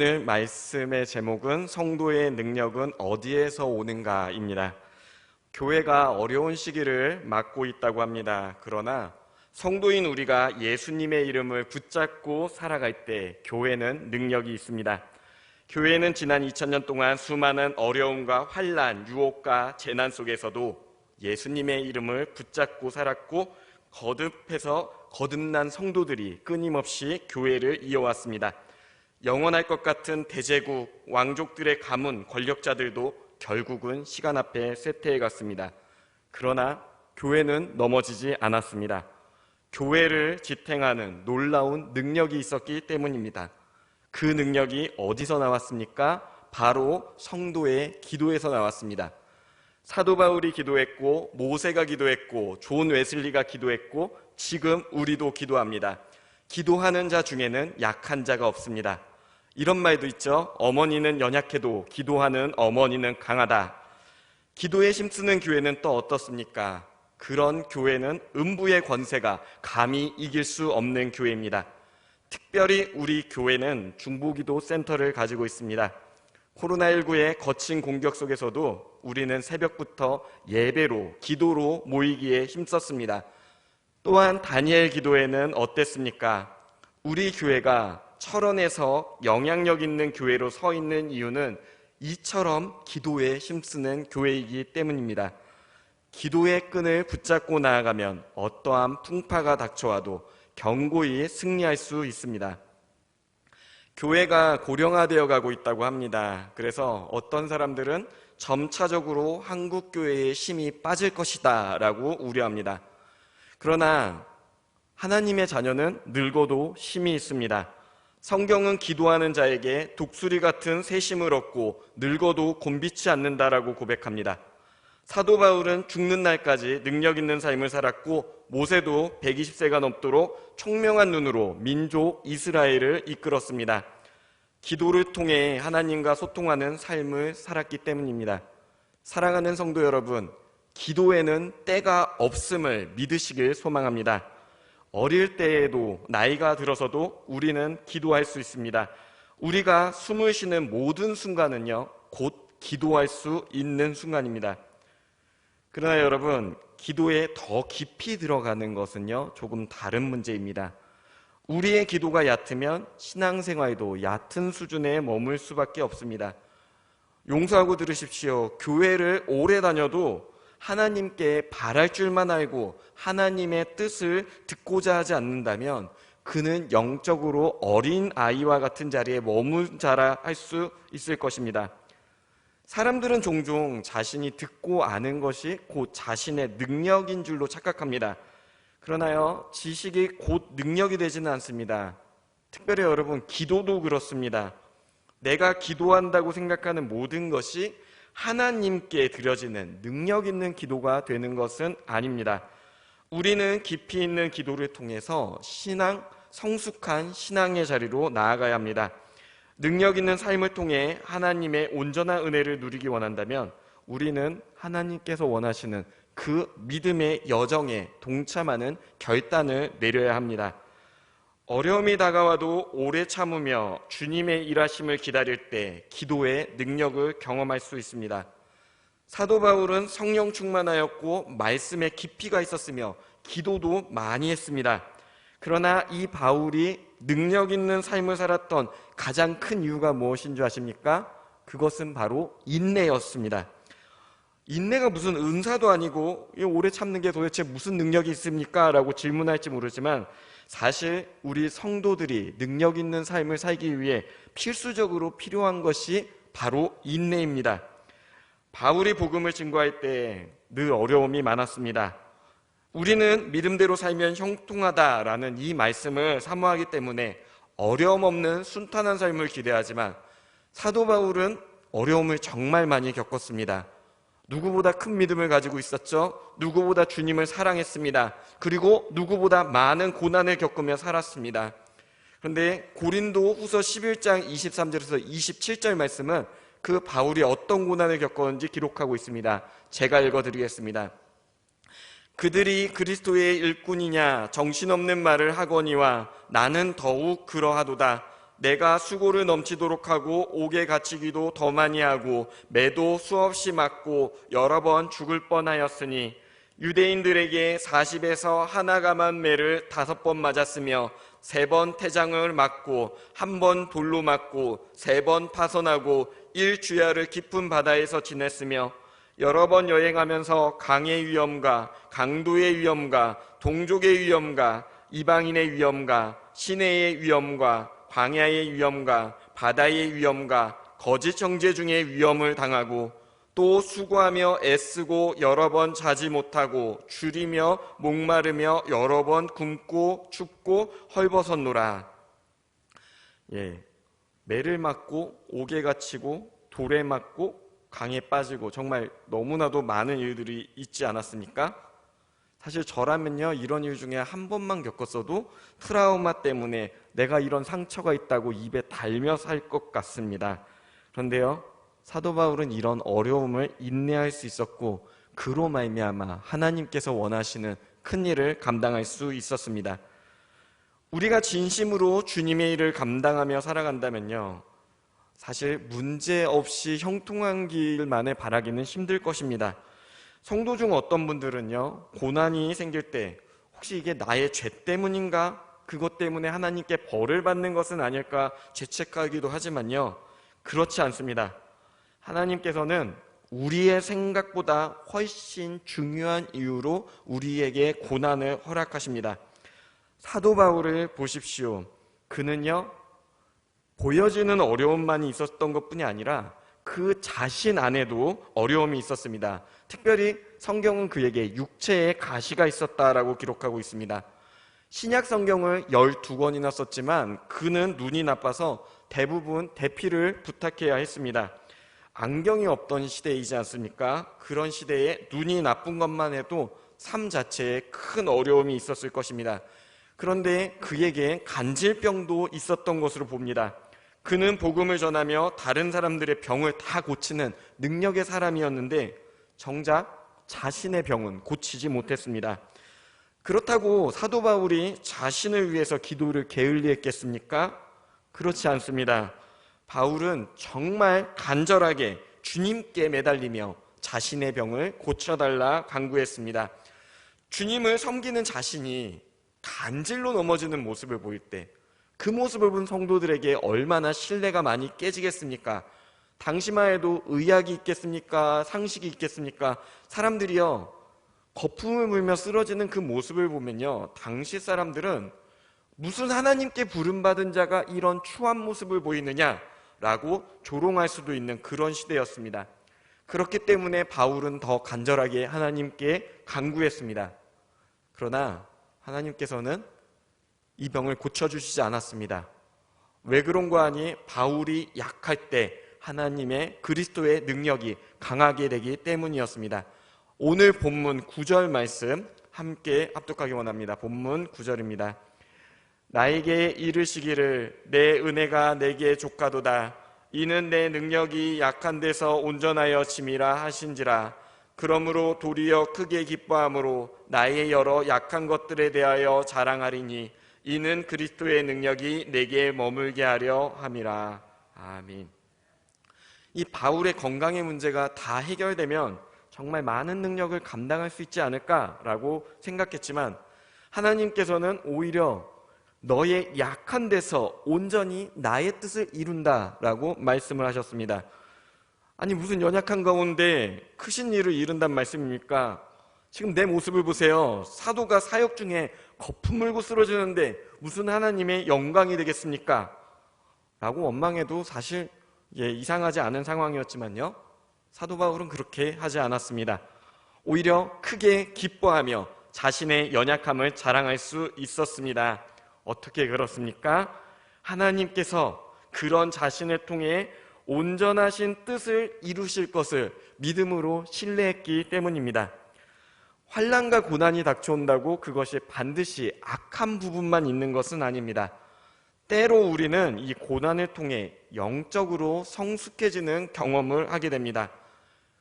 오늘 말씀의 제목은 성도의 능력은 어디에서 오는가입니다. 교회가 어려운 시기를 맞고 있다고 합니다. 그러나 성도인 우리가 예수님의 이름을 붙잡고 살아갈 때 교회는 능력이 있습니다. 교회는 지난 2000년 동안 수많은 어려움과 환난, 유혹과 재난 속에서도 예수님의 이름을 붙잡고 살았고 거듭난 성도들이 끊임없이 교회를 이어왔습니다. 영원할 것 같은 대제국, 왕족들의 가문, 권력자들도 결국은 시간 앞에 쇠퇴해 갔습니다. 그러나 교회는 넘어지지 않았습니다. 교회를 지탱하는 놀라운 능력이 있었기 때문입니다. 그 능력이 어디서 나왔습니까? 바로 성도의 기도에서 나왔습니다. 사도 바울이 기도했고, 모세가 기도했고, 존 웨슬리가 기도했고, 지금 우리도 기도합니다. 기도하는 자 중에는 약한 자가 없습니다. 이런 말도 있죠. 어머니는 연약해도 기도하는 어머니는 강하다. 기도에 힘쓰는 교회는 또 어떻습니까? 그런 교회는 음부의 권세가 감히 이길 수 없는 교회입니다. 특별히 우리 교회는 중보기도 센터를 가지고 있습니다. 코로나19의 거친 공격 속에서도 우리는 새벽부터 예배로, 기도로 모이기에 힘썼습니다. 또한 다니엘 기도회는 어땠습니까? 우리 교회가 철원에서 영향력 있는 교회로 서 있는 이유는 이처럼 기도에 힘쓰는 교회이기 때문입니다. 기도의 끈을 붙잡고 나아가면 어떠한 풍파가 닥쳐와도 견고히 승리할 수 있습니다. 교회가 고령화되어 가고 있다고 합니다. 그래서 어떤 사람들은 점차적으로 한국 교회의 힘이 빠질 것이다 라고 우려합니다. 그러나 하나님의 자녀는 늙어도 힘이 있습니다. 성경은 기도하는 자에게 독수리 같은 새심을 얻고 늙어도 곤비치 않는다라고 고백합니다. 사도 바울은 죽는 날까지 능력 있는 삶을 살았고, 모세도 120세가 넘도록 총명한 눈으로 민족 이스라엘을 이끌었습니다. 기도를 통해 하나님과 소통하는 삶을 살았기 때문입니다. 사랑하는 성도 여러분, 기도에는 때가 없음을 믿으시길 소망합니다. 어릴 때에도 나이가 들어서도 우리는 기도할 수 있습니다. 우리가 숨을 쉬는 모든 순간은요, 곧 기도할 수 있는 순간입니다. 그러나 여러분, 기도에 더 깊이 들어가는 것은요, 조금 다른 문제입니다. 우리의 기도가 얕으면 신앙생활도 얕은 수준에 머물 수밖에 없습니다. 용서하고 들으십시오. 교회를 오래 다녀도 하나님께 바랄 줄만 알고 하나님의 뜻을 듣고자 하지 않는다면 그는 영적으로 어린 아이와 같은 자리에 머무자라 할 수 있을 것입니다. 사람들은 종종 자신이 듣고 아는 것이 곧 자신의 능력인 줄로 착각합니다. 그러나요, 지식이 곧 능력이 되지는 않습니다. 특별히 여러분, 기도도 그렇습니다. 내가 기도한다고 생각하는 모든 것이 하나님께 드려지는 능력 있는 기도가 되는 것은 아닙니다. 우리는 깊이 있는 기도를 통해서 성숙한 신앙의 자리로 나아가야 합니다. 능력 있는 삶을 통해 하나님의 온전한 은혜를 누리기 원한다면 우리는 하나님께서 원하시는 그 믿음의 여정에 동참하는 결단을 내려야 합니다. 어려움이 다가와도 오래 참으며 주님의 일하심을 기다릴 때 기도의 능력을 경험할 수 있습니다. 사도 바울은 성령 충만하였고 말씀에 깊이가 있었으며 기도도 많이 했습니다. 그러나 이 바울이 능력 있는 삶을 살았던 가장 큰 이유가 무엇인 줄 아십니까? 그것은 바로 인내였습니다. 인내가 무슨 은사도 아니고 오래 참는 게 도대체 무슨 능력이 있습니까? 라고 질문할지 모르지만 사실 우리 성도들이 능력 있는 삶을 살기 위해 필수적으로 필요한 것이 바로 인내입니다. 바울이 복음을 증거할 때 늘 어려움이 많았습니다. 우리는 믿음대로 살면 형통하다라는 이 말씀을 사모하기 때문에 어려움 없는 순탄한 삶을 기대하지만 사도 바울은 어려움을 정말 많이 겪었습니다. 누구보다 큰 믿음을 가지고 있었죠. 누구보다 주님을 사랑했습니다. 그리고 누구보다 많은 고난을 겪으며 살았습니다. 그런데 고린도 후서 11장 23절에서 27절 말씀은 그 바울이 어떤 고난을 겪었는지 기록하고 있습니다. 제가 읽어드리겠습니다. 그들이 그리스도의 일꾼이냐 정신없는 말을 하거니와 나는 더욱 그러하도다. 내가 수고를 넘치도록 하고 옥에 갇히기도 더 많이 하고 매도 수없이 맞고 여러 번 죽을 뻔하였으니 유대인들에게 40에서 하나가만 매를 5번 맞았으며 3번 태장을 맞고 1번 돌로 맞고 3번 파선하고 1주야를 깊은 바다에서 지냈으며 여러 번 여행하면서 강의 위험과 강도의 위험과 동족의 위험과 이방인의 위험과 시내의 위험과 광야의 위험과 바다의 위험과 거짓 형제 중에 위험을 당하고 또 수고하며 애쓰고 여러 번 자지 못하고 줄이며 목마르며 여러 번 굶고 춥고 헐벗었노라. 매를 맞고 옥에 갇히고 돌에 맞고 강에 빠지고 정말 너무나도 많은 일들이 있지 않았습니까? 사실 저라면요, 이런 일 중에 한 번만 겪었어도 트라우마 때문에 내가 이런 상처가 있다고 입에 달며 살 것 같습니다. 그런데요, 사도 바울은 이런 어려움을 인내할 수 있었고 그로 말미암아 하나님께서 원하시는 큰 일을 감당할 수 있었습니다. 우리가 진심으로 주님의 일을 감당하며 살아간다면요, 사실 문제 없이 형통한 길만을 바라기는 힘들 것입니다. 성도 중 어떤 분들은요, 고난이 생길 때 혹시 이게 나의 죄 때문인가? 그것 때문에 하나님께 벌을 받는 것은 아닐까 죄책하기도 하지만요, 그렇지 않습니다. 하나님께서는 우리의 생각보다 훨씬 중요한 이유로 우리에게 고난을 허락하십니다. 사도 바울을 보십시오. 그는요, 보여지는 어려움만이 있었던 것뿐이 아니라 그 자신 안에도 어려움이 있었습니다. 특별히 성경은 그에게 육체에 가시가 있었다라고 기록하고 있습니다. 신약 성경을 12권이나 썼지만 그는 눈이 나빠서 대부분 대피를 부탁해야 했습니다. 안경이 없던 시대이지 않습니까? 그런 시대에 눈이 나쁜 것만 해도 삶 자체에 큰 어려움이 있었을 것입니다. 그런데 그에게 간질병도 있었던 것으로 봅니다. 그는 복음을 전하며 다른 사람들의 병을 다 고치는 능력의 사람이었는데 정작 자신의 병은 고치지 못했습니다. 그렇다고 사도 바울이 자신을 위해서 기도를 게을리했겠습니까? 그렇지 않습니다. 바울은 정말 간절하게 주님께 매달리며 자신의 병을 고쳐달라 간구했습니다. 주님을 섬기는 자신이 간질로 넘어지는 모습을 보일 때 그 모습을 본 성도들에게 얼마나 신뢰가 많이 깨지겠습니까? 당시만 해도 의학이 있겠습니까? 상식이 있겠습니까? 사람들이요, 거품을 물며 쓰러지는 그 모습을 보면요, 당시 사람들은 무슨 하나님께 부름받은 자가 이런 추한 모습을 보이느냐라고 조롱할 수도 있는 그런 시대였습니다. 그렇기 때문에 바울은 더 간절하게 하나님께 간구했습니다. 그러나 하나님께서는 이 병을 고쳐주시지 않았습니다. 왜 그런가 하니 바울이 약할 때 하나님의 그리스도의 능력이 강하게 되기 때문이었습니다. 오늘 본문 9절 말씀 함께 합독하기 원합니다. 본문 9절입니다. 나에게 이르시기를 내 은혜가 내게 족하도다. 이는 내 능력이 약한 데서 온전하여 짐이라 하신지라. 그러므로 도리어 크게 기뻐함으로 나의 여러 약한 것들에 대하여 자랑하리니 이는 그리스도의 능력이 내게 머물게 하려 함이라. 아멘. 이 바울의 건강의 문제가 다 해결되면 정말 많은 능력을 감당할 수 있지 않을까라고 생각했지만 하나님께서는 오히려 너의 약한 데서 온전히 나의 뜻을 이룬다라고 말씀을 하셨습니다. 아니, 무슨 연약한 가운데 크신 일을 이룬단 말씀입니까? 지금 내 모습을 보세요. 사도가 사역 중에 거품 물고 쓰러지는데 무슨 하나님의 영광이 되겠습니까? 라고 원망해도 사실 이상하지 않은 상황이었지만요, 사도 바울은 그렇게 하지 않았습니다. 오히려 크게 기뻐하며 자신의 연약함을 자랑할 수 있었습니다. 어떻게 그렇습니까? 하나님께서 그런 자신을 통해 온전하신 뜻을 이루실 것을 믿음으로 신뢰했기 때문입니다. 환난과 고난이 닥쳐온다고 그것이 반드시 악한 부분만 있는 것은 아닙니다. 때로 우리는 이 고난을 통해 영적으로 성숙해지는 경험을 하게 됩니다.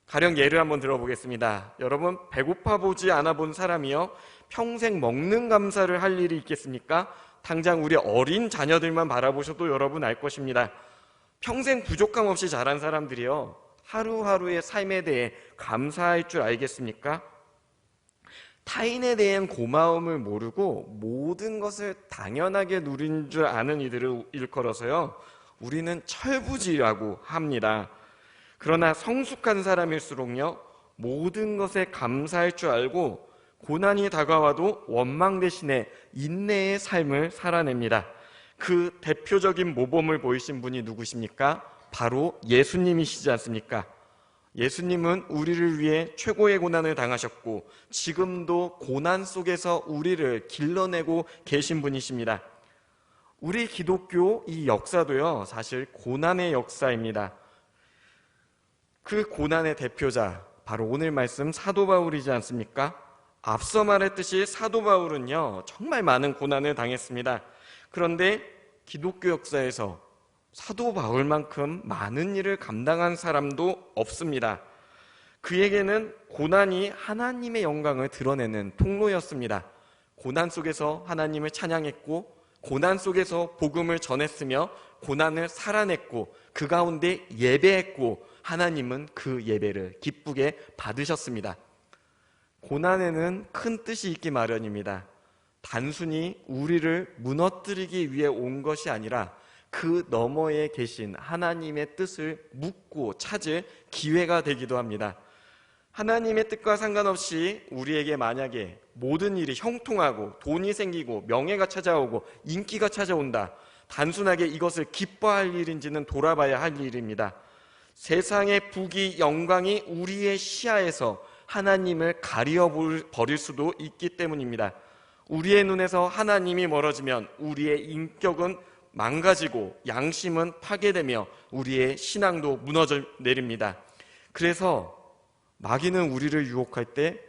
가령 예를 한번 들어보겠습니다. 여러분, 배고파 보지 않아 본 사람이요 평생 먹는 감사를 할 일이 있겠습니까? 당장 우리 어린 자녀들만 바라보셔도 여러분 알 것입니다. 평생 부족함 없이 자란 사람들이요, 하루하루의 삶에 대해 감사할 줄 알겠습니까? 타인에 대한 고마움을 모르고 모든 것을 당연하게 누린 줄 아는 이들을 일컬어서요, 우리는 철부지라고 합니다. 그러나 성숙한 사람일수록요, 모든 것에 감사할 줄 알고 고난이 다가와도 원망 대신에 인내의 삶을 살아냅니다. 그 대표적인 모범을 보이신 분이 누구십니까? 바로 예수님이시지 않습니까? 예수님은 우리를 위해 최고의 고난을 당하셨고 지금도 고난 속에서 우리를 길러내고 계신 분이십니다. 우리 기독교 이 역사도요, 사실 고난의 역사입니다. 그 고난의 대표자, 바로 오늘 말씀 사도 바울이지 않습니까? 앞서 말했듯이 사도 바울은요, 정말 많은 고난을 당했습니다. 그런데 기독교 역사에서 사도 바울만큼 많은 일을 감당한 사람도 없습니다. 그에게는 고난이 하나님의 영광을 드러내는 통로였습니다. 고난 속에서 하나님을 찬양했고, 고난 속에서 복음을 전했으며, 고난을 살아냈고, 그 가운데 예배했고, 하나님은 그 예배를 기쁘게 받으셨습니다. 고난에는 큰 뜻이 있기 마련입니다. 단순히 우리를 무너뜨리기 위해 온 것이 아니라 그 너머에 계신 하나님의 뜻을 묻고 찾을 기회가 되기도 합니다. 하나님의 뜻과 상관없이 우리에게 만약에 모든 일이 형통하고 돈이 생기고 명예가 찾아오고 인기가 찾아온다, 단순하게 이것을 기뻐할 일인지는 돌아봐야 할 일입니다. 세상의 부귀 영광이 우리의 시야에서 하나님을 가리어버릴 수도 있기 때문입니다. 우리의 눈에서 하나님이 멀어지면 우리의 인격은 망가지고 양심은 파괴되며 우리의 신앙도 무너져 내립니다. 그래서 마귀는 우리를 유혹할 때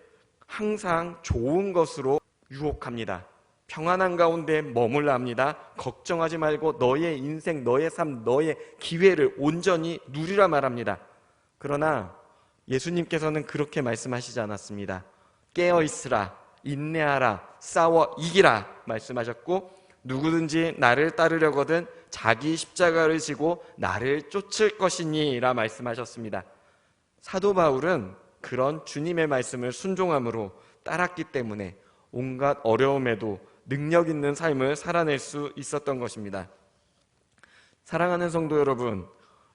항상 좋은 것으로 유혹합니다. 평안한 가운데 머물라 합니다. 걱정하지 말고 너의 인생, 너의 삶, 너의 기회를 온전히 누리라 말합니다. 그러나 예수님께서는 그렇게 말씀하시지 않았습니다. 깨어있으라, 인내하라, 싸워 이기라 말씀하셨고, 누구든지 나를 따르려거든 자기 십자가를 지고 나를 쫓을 것이니 라 말씀하셨습니다. 사도 바울은 그런 주님의 말씀을 순종함으로 따랐기 때문에 온갖 어려움에도 능력 있는 삶을 살아낼 수 있었던 것입니다. 사랑하는 성도 여러분,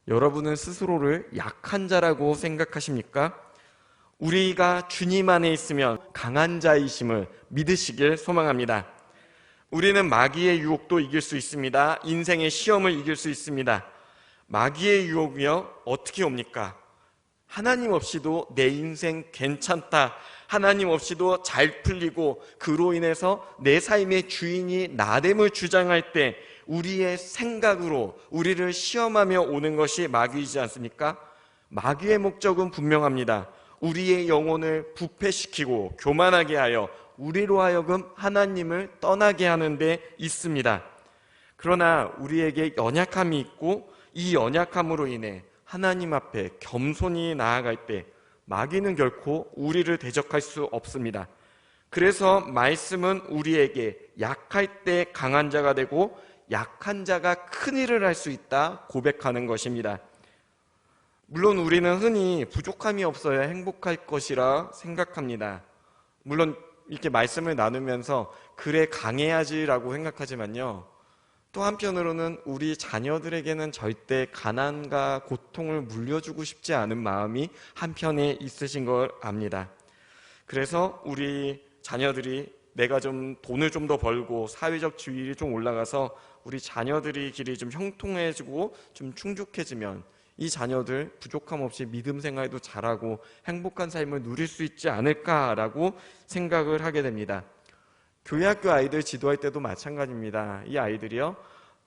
여러분은 스스로를 약한 자라고 생각하십니까? 우리가 주님 안에 있으면 강한 자이심을 믿으시길 소망합니다. 우리는 마귀의 유혹도 이길 수 있습니다. 인생의 시험을 이길 수 있습니다. 마귀의 유혹이요, 어떻게 옵니까? 하나님 없이도 내 인생 괜찮다, 하나님 없이도 잘 풀리고 그로 인해서 내 삶의 주인이 나됨을 주장할 때 우리의 생각으로 우리를 시험하며 오는 것이 마귀이지 않습니까? 마귀의 목적은 분명합니다. 우리의 영혼을 부패시키고 교만하게 하여 우리로 하여금 하나님을 떠나게 하는 데 있습니다. 그러나 우리에게 연약함이 있고 이 연약함으로 인해 하나님 앞에 겸손히 나아갈 때 마귀는 결코 우리를 대적할 수 없습니다. 그래서 말씀은 우리에게 약할 때 강한 자가 되고 약한 자가 큰 일을 할 수 있다 고백하는 것입니다. 물론 우리는 흔히 부족함이 없어야 행복할 것이라 생각합니다. 물론 이렇게 말씀을 나누면서 그래 강해야지라고 생각하지만요, 또 한편으로는 우리 자녀들에게는 절대 가난과 고통을 물려주고 싶지 않은 마음이 한편에 있으신 걸 압니다. 그래서 우리 자녀들이 내가 좀 돈을 좀 더 벌고 사회적 지위를 좀 올라가서 우리 자녀들이 길이 좀 형통해지고 좀 충족해지면 이 자녀들 부족함 없이 믿음 생활도 잘하고 행복한 삶을 누릴 수 있지 않을까라고 생각을 하게 됩니다. 교회 학교 아이들 지도할 때도 마찬가지입니다. 이 아이들이요,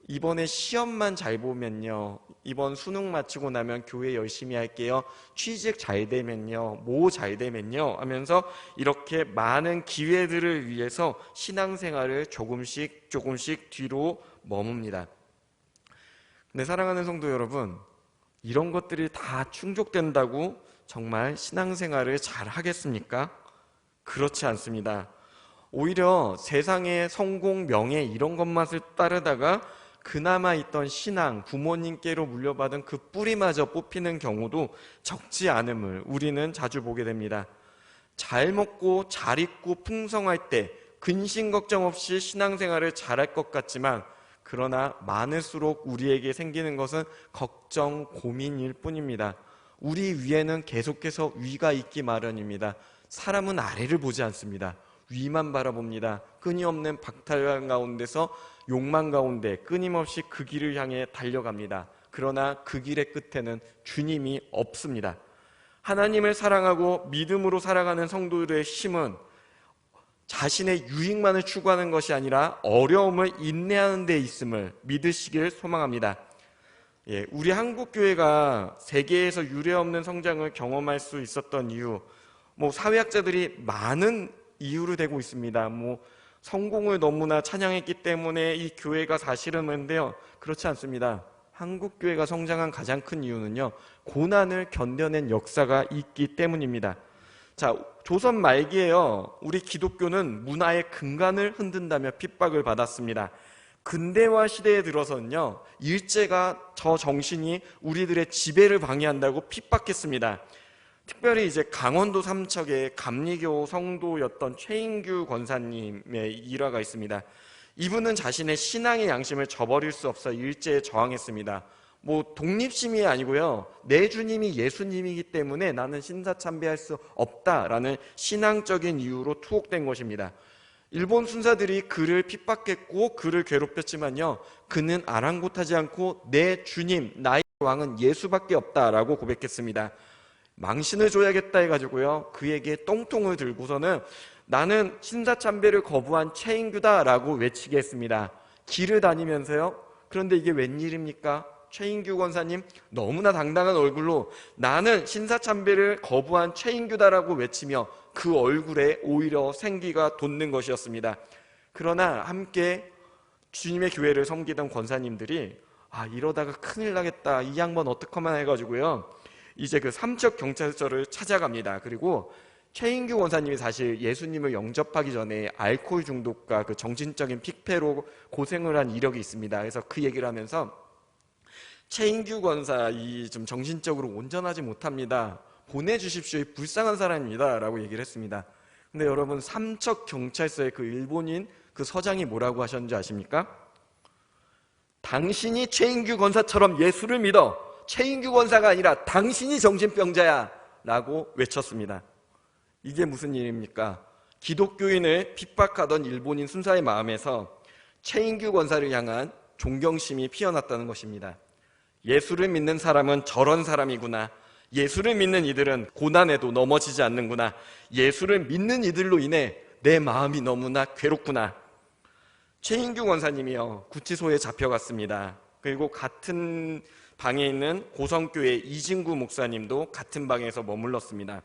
이번에 시험만 잘 보면요, 이번 수능 마치고 나면 교회 열심히 할게요, 취직 잘 되면요, 뭐 잘 되면요 하면서 이렇게 많은 기회들을 위해서 신앙생활을 조금씩 뒤로 머뭅니다. 근데 사랑하는 성도 여러분, 이런 것들이 다 충족된다고 정말 신앙생활을 잘 하겠습니까? 그렇지 않습니다. 오히려 세상의 성공, 명예 이런 것만을 따르다가 그나마 있던 신앙, 부모님께로 물려받은 그 뿌리마저 뽑히는 경우도 적지 않음을 우리는 자주 보게 됩니다. 잘 먹고 잘 입고 풍성할 때 근심 걱정 없이 신앙생활을 잘할 것 같지만, 그러나 많을수록 우리에게 생기는 것은 걱정, 고민일 뿐입니다. 우리 위에는 계속해서 위가 있기 마련입니다. 사람은 아래를 보지 않습니다. 위만 바라봅니다. 끊임없는 박탈감 가운데서 욕망 가운데 끊임없이 그 길을 향해 달려갑니다. 그러나 그 길의 끝에는 주님이 없습니다. 하나님을 사랑하고 믿음으로 살아가는 성도들의 힘은 자신의 유익만을 추구하는 것이 아니라 어려움을 인내하는 데 있음을 믿으시길 소망합니다. 우리 한국교회가 세계에서 유례없는 성장을 경험할 수 있었던 이유, 사회학자들이 많은 이유로 되고 있습니다. 성공을 너무나 찬양했기 때문에 이 교회가 사실은 인데요, 그렇지 않습니다. 한국교회가 성장한 가장 큰 이유는요, 고난을 견뎌낸 역사가 있기 때문입니다. 자, 조선 말기에요, 우리 기독교는 문화의 근간을 흔든다며 핍박을 받았습니다. 근대화 시대에 들어서는요, 일제가 저 정신이 우리들의 지배를 방해한다고 핍박했습니다. 특별히 이제 강원도 삼척의 감리교 성도였던 최인규 권사님의 일화가 있습니다. 이분은 자신의 신앙의 양심을 저버릴 수 없어 일제에 저항했습니다. 독립심이 아니고요, 내 주님이 예수님이기 때문에 나는 신사참배할 수 없다라는 신앙적인 이유로 투옥된 것입니다. 일본 순사들이 그를 핍박했고 그를 괴롭혔지만요, 그는 아랑곳하지 않고 내 주님, 나의 왕은 예수밖에 없다라고 고백했습니다. 망신을 줘야겠다 해가지고요, 그에게 똥통을 들고서는 나는 신사참배를 거부한 최인규다라고 외치게 했습니다. 길을 다니면서요. 그런데 이게 웬일입니까? 최인규 권사님 너무나 당당한 얼굴로 나는 신사참배를 거부한 최인규다라고 외치며 그 얼굴에 오히려 생기가 돋는 것이었습니다. 그러나 함께 주님의 교회를 섬기던 권사님들이 이러다가 큰일 나겠다, 이 양반 어떡하면 해가지고요, 이제 그 삼척 경찰서를 찾아갑니다. 그리고 최인규 권사님이 사실 예수님을 영접하기 전에 알코올 중독과 그 정신적인 픽폐로 고생을 한 이력이 있습니다. 그래서 그 얘기를 하면서 최인규 권사 좀 정신적으로 온전하지 못합니다. 보내주십시오. 불쌍한 사람입니다. 라고 얘기를 했습니다. 근데 여러분, 삼척 경찰서의 그 일본인 그 서장이 뭐라고 하셨는지 아십니까? 당신이 최인규 권사처럼 예수를 믿어. 최인규 권사가 아니라 당신이 정신병자야. 라고 외쳤습니다. 이게 무슨 일입니까? 기독교인을 핍박하던 일본인 순사의 마음에서 최인규 권사를 향한 존경심이 피어났다는 것입니다. 예수를 믿는 사람은 저런 사람이구나. 예수를 믿는 이들은 고난에도 넘어지지 않는구나. 예수를 믿는 이들로 인해 내 마음이 너무나 괴롭구나. 최인규 권사님이요, 구치소에 잡혀갔습니다. 그리고 같은 방에 있는 고성교회 이진구 목사님도 같은 방에서 머물렀습니다.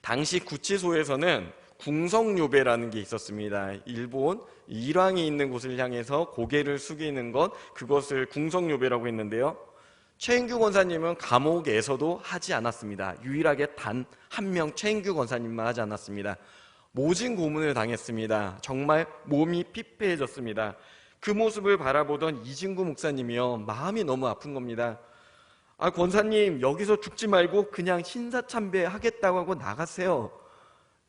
당시 구치소에서는 궁성요배라는 게 있었습니다. 일본 일왕이 있는 곳을 향해서 고개를 숙이는 것, 그것을 궁성요배라고 했는데요, 최인규 권사님은 감옥에서도 하지 않았습니다. 유일하게 단 한 명 최인규 권사님만 하지 않았습니다. 모진 고문을 당했습니다. 정말 몸이 피폐해졌습니다. 그 모습을 바라보던 이진구 목사님이요, 마음이 너무 아픈 겁니다. 권사님, 여기서 죽지 말고 그냥 신사참배 하겠다고 하고 나가세요.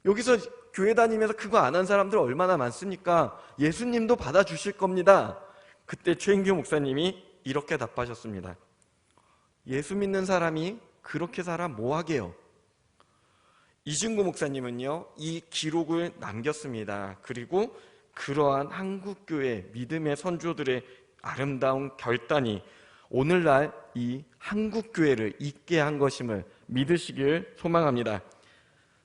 여기서 교회 다니면서 그거 안 한 사람들 얼마나 많습니까? 예수님도 받아주실 겁니다. 그때 최인규 목사님이 이렇게 답하셨습니다. 예수 믿는 사람이 그렇게 살아 뭐하게요? 이진구 목사님은요, 이 기록을 남겼습니다. 그리고 그러한 한국교회 믿음의 선조들의 아름다운 결단이 오늘날 이 한국교회를 있게 한 것임을 믿으시길 소망합니다.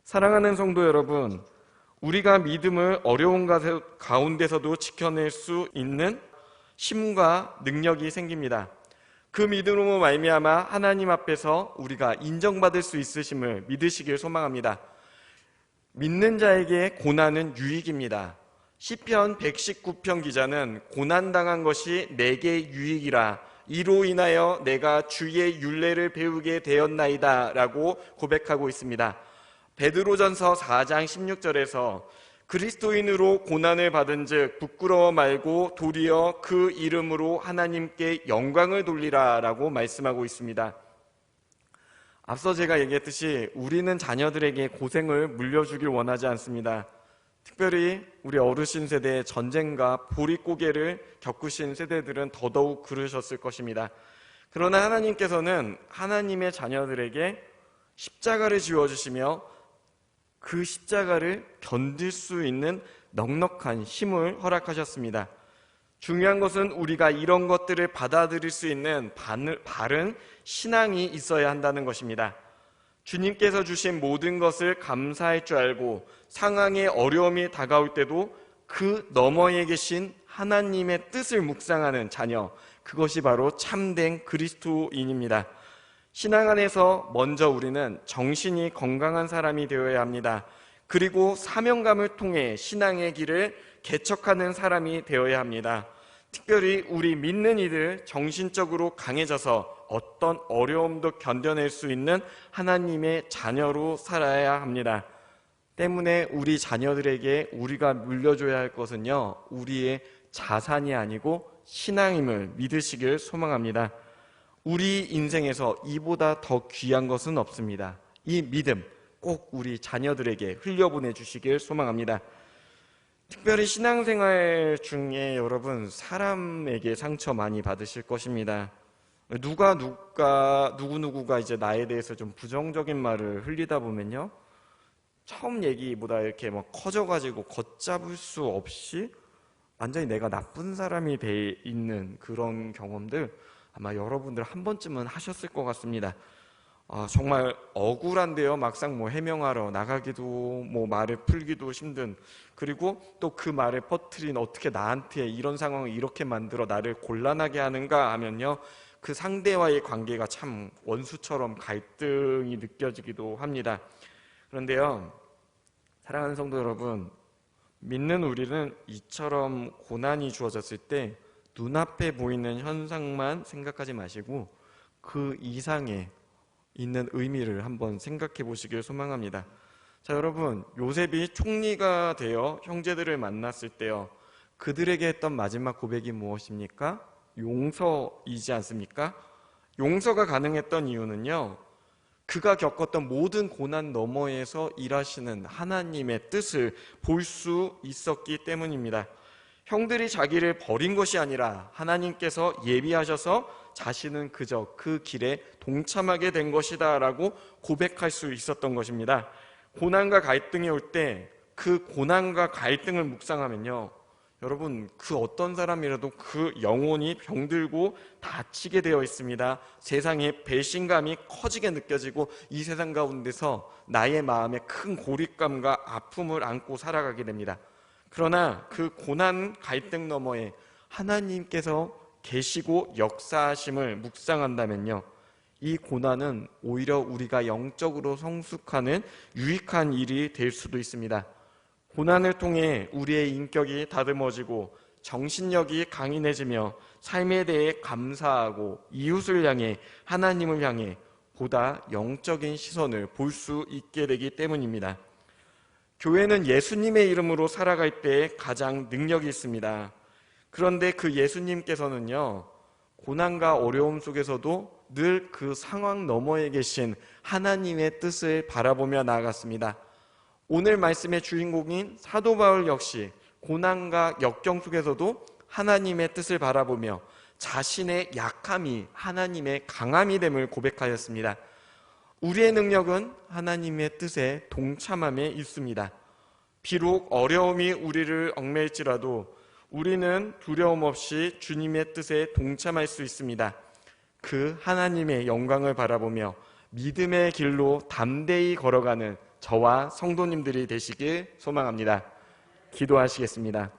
사랑하는 성도 여러분, 우리가 믿음을 어려운 가운데서도 지켜낼 수 있는 힘과 능력이 생깁니다. 그 믿음으로 말미암아 하나님 앞에서 우리가 인정받을 수 있으심을 믿으시길 소망합니다. 믿는 자에게 고난은 유익입니다. 시편 119편 기자는 고난당한 것이 내게 유익이라, 이로 인하여 내가 주의 율례를 배우게 되었나이다 라고 고백하고 있습니다. 베드로전서 4장 16절에서 그리스도인으로 고난을 받은 즉 부끄러워 말고 도리어 그 이름으로 하나님께 영광을 돌리라 라고 말씀하고 있습니다. 앞서 제가 얘기했듯이 우리는 자녀들에게 고생을 물려주길 원하지 않습니다. 특별히 우리 어르신 세대의 전쟁과 보릿고개를 겪으신 세대들은 더더욱 그러셨을 것입니다. 그러나 하나님께서는 하나님의 자녀들에게 십자가를 지어주시며 그 십자가를 견딜 수 있는 넉넉한 힘을 허락하셨습니다. 중요한 것은 우리가 이런 것들을 받아들일 수 있는 바른 신앙이 있어야 한다는 것입니다. 주님께서 주신 모든 것을 감사할 줄 알고 상황의 어려움이 다가올 때도 그 너머에 계신 하나님의 뜻을 묵상하는 자녀, 그것이 바로 참된 그리스도인입니다. 신앙 안에서 먼저 우리는 정신이 건강한 사람이 되어야 합니다. 그리고 사명감을 통해 신앙의 길을 개척하는 사람이 되어야 합니다. 특별히 우리 믿는 이들 정신적으로 강해져서 어떤 어려움도 견뎌낼 수 있는 하나님의 자녀로 살아야 합니다. 때문에 우리 자녀들에게 우리가 물려줘야 할 것은요, 우리의 자산이 아니고 신앙임을 믿으시길 소망합니다. 우리 인생에서 이보다 더 귀한 것은 없습니다. 이 믿음 꼭 우리 자녀들에게 흘려보내 주시길 소망합니다. 특별히 신앙생활 중에 여러분 사람에게 상처 많이 받으실 것입니다. 누구누구가 이제 나에 대해서 좀 부정적인 말을 흘리다 보면요, 처음 얘기보다 이렇게 막 커져가지고 걷잡을 수 없이 완전히 내가 나쁜 사람이 돼 있는 그런 경험들 아마 여러분들 한 번쯤은 하셨을 것 같습니다. 정말 억울한데요. 막상 해명하러 나가기도 말을 풀기도 힘든, 그리고 또 그 말을 퍼뜨린 어떻게 나한테 이런 상황을 이렇게 만들어 나를 곤란하게 하는가 하면요, 그 상대와의 관계가 참 원수처럼 갈등이 느껴지기도 합니다. 그런데요, 사랑하는 성도 여러분, 믿는 우리는 이처럼 고난이 주어졌을 때 눈앞에 보이는 현상만 생각하지 마시고 그 이상의 있는 의미를 한번 생각해 보시길 소망합니다. 자, 여러분, 요셉이 총리가 되어 형제들을 만났을 때요, 그들에게 했던 마지막 고백이 무엇입니까? 용서이지 않습니까? 용서가 가능했던 이유는요, 그가 겪었던 모든 고난 너머에서 일하시는 하나님의 뜻을 볼 수 있었기 때문입니다. 형들이 자기를 버린 것이 아니라 하나님께서 예비하셔서 자신은 그저 그 길에 동참하게 된 것이다 라고 고백할 수 있었던 것입니다. 고난과 갈등이 올 때 그 고난과 갈등을 묵상하면요, 여러분, 그 어떤 사람이라도 그 영혼이 병들고 다치게 되어 있습니다. 세상에 배신감이 커지게 느껴지고 이 세상 가운데서 나의 마음에 큰 고립감과 아픔을 안고 살아가게 됩니다. 그러나 그 고난 갈등 너머에 하나님께서 계시고 역사하심을 묵상한다면요, 이 고난은 오히려 우리가 영적으로 성숙하는 유익한 일이 될 수도 있습니다. 고난을 통해 우리의 인격이 다듬어지고 정신력이 강인해지며 삶에 대해 감사하고 이웃을 향해 하나님을 향해 보다 영적인 시선을 볼 수 있게 되기 때문입니다. 교회는 예수님의 이름으로 살아갈 때 가장 능력이 있습니다. 그런데 그 예수님께서는요, 고난과 어려움 속에서도 늘 그 상황 너머에 계신 하나님의 뜻을 바라보며 나아갔습니다. 오늘 말씀의 주인공인 사도 바울 역시 고난과 역경 속에서도 하나님의 뜻을 바라보며 자신의 약함이 하나님의 강함이 됨을 고백하였습니다. 우리의 능력은 하나님의 뜻에 동참함에 있습니다. 비록 어려움이 우리를 얽매일지라도 우리는 두려움 없이 주님의 뜻에 동참할 수 있습니다. 그 하나님의 영광을 바라보며 믿음의 길로 담대히 걸어가는 저와 성도님들이 되시길 소망합니다. 기도하시겠습니다.